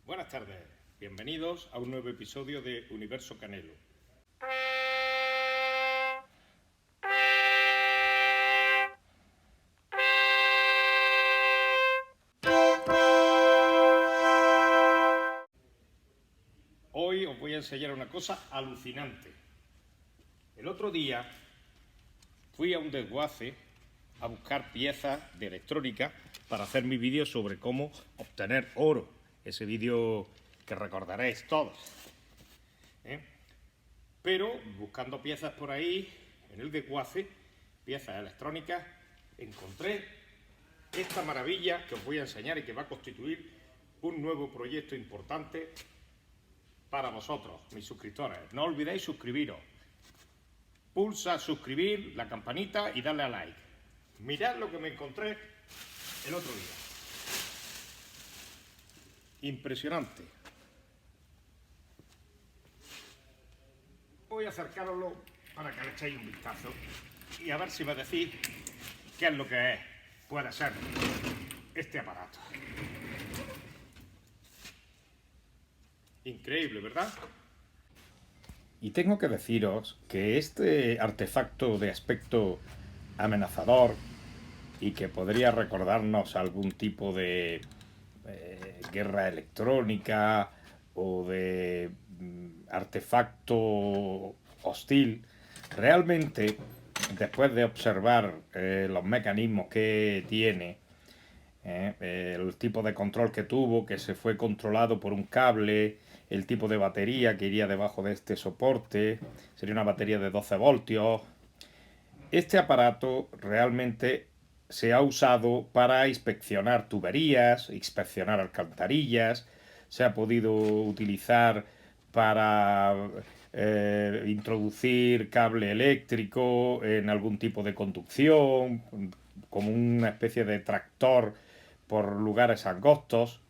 Buenas tardes, bienvenidos a un nuevo episodio de Universo Canelo. Hoy os voy a enseñar una cosa alucinante. El otro día fui a un desguace a buscar piezas de electrónica para hacer mi vídeo sobre cómo obtener oro. Ese vídeo que recordaréis todos. Pero buscando piezas por ahí, en el desguace, piezas electrónicas, encontré esta maravilla que os voy a enseñar y que va a constituir un nuevo proyecto importante para vosotros, mis suscriptores. No olvidéis suscribiros. Pulsa suscribir, la campanita y darle a like. Mirad lo que me encontré el otro día. Impresionante. Voy a acercaroslo para que le echéis un vistazo y a ver si me decís qué es lo que puede ser este aparato. Increíble, ¿verdad? Y tengo que deciros que este artefacto de aspecto amenazador y que podría recordarnos algún tipo de guerra electrónica o de artefacto hostil, realmente, después de observar los mecanismos que tiene, el tipo de control que tuvo, que se fue controlado por un cable, el tipo de batería que iría debajo de este soporte, sería una batería de 12 voltios. Este aparato realmente se ha usado para inspeccionar tuberías, inspeccionar alcantarillas, se ha podido utilizar para introducir cable eléctrico en algún tipo de conducción, como una especie de tractor por lugares angostos.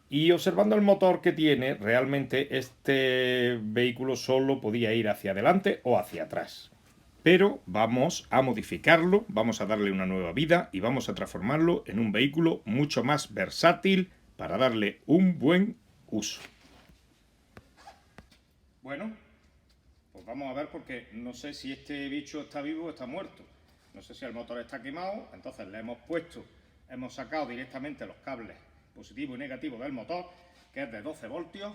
Y observando el motor que tiene, realmente este vehículo solo podía ir hacia adelante o hacia atrás. Pero vamos a modificarlo, vamos a darle una nueva vida y vamos a transformarlo en un vehículo mucho más versátil para darle un buen uso. Bueno, pues vamos a ver, porque no sé si este bicho está vivo o está muerto. No sé si el motor está quemado, entonces le hemos sacado directamente los cables positivo y negativo del motor, que es de 12 voltios,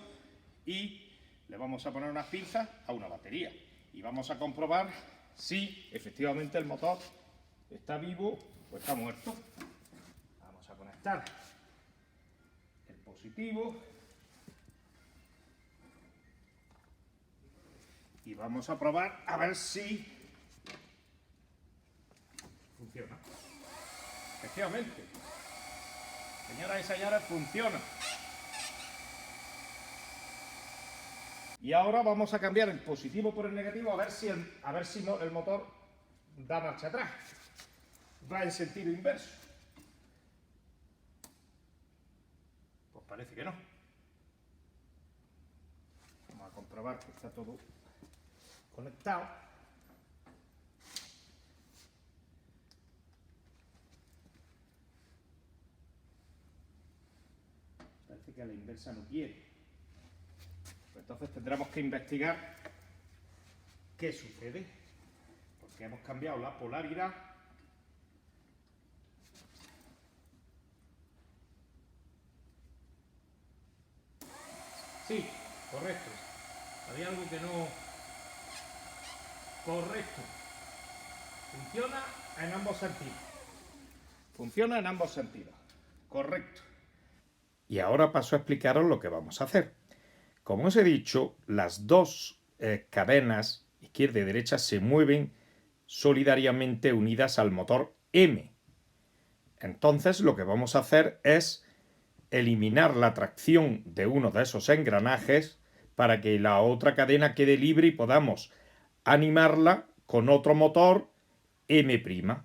y le vamos a poner unas pinzas a una batería y vamos a comprobar si efectivamente el motor está vivo o está muerto. Vamos a conectar el positivo y vamos a probar a ver si funciona. Efectivamente, señoras y señores, funciona. Y ahora vamos a cambiar el positivo por el negativo a ver si el motor da marcha atrás. Va en sentido inverso. Pues parece que no. Vamos a comprobar que está todo conectado. Parece que a la inversa no quiere. Entonces tendremos que investigar qué sucede, porque hemos cambiado la polaridad. Sí, correcto. Había algo que no... Correcto. Funciona en ambos sentidos. Funciona en ambos sentidos. Correcto. Y ahora paso a explicaros lo que vamos a hacer. Como os he dicho, las dos cadenas, izquierda y derecha, se mueven solidariamente unidas al motor M. Entonces lo que vamos a hacer es eliminar la tracción de uno de esos engranajes para que la otra cadena quede libre y podamos animarla con otro motor M',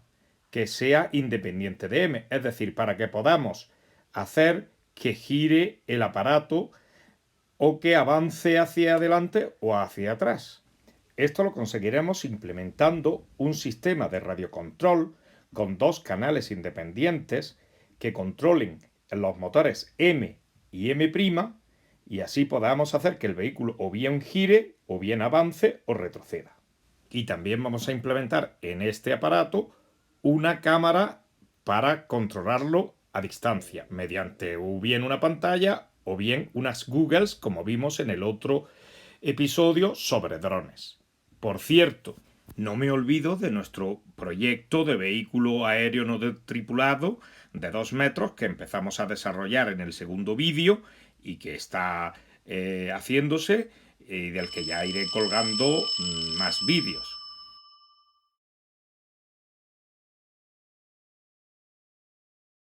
que sea independiente de M. Es decir, para que podamos hacer que gire el aparato o que avance hacia adelante o hacia atrás. Esto lo conseguiremos implementando un sistema de radiocontrol con dos canales independientes que controlen los motores M y M' y así podamos hacer que el vehículo o bien gire, o bien avance o retroceda. Y también vamos a implementar en este aparato una cámara para controlarlo a distancia, mediante o bien una pantalla o bien unas Googles, como vimos en el otro episodio sobre drones. Por cierto, no me olvido de nuestro proyecto de vehículo aéreo no tripulado de 2 metros que empezamos a desarrollar en el segundo vídeo y que está haciéndose y del que ya iré colgando más vídeos.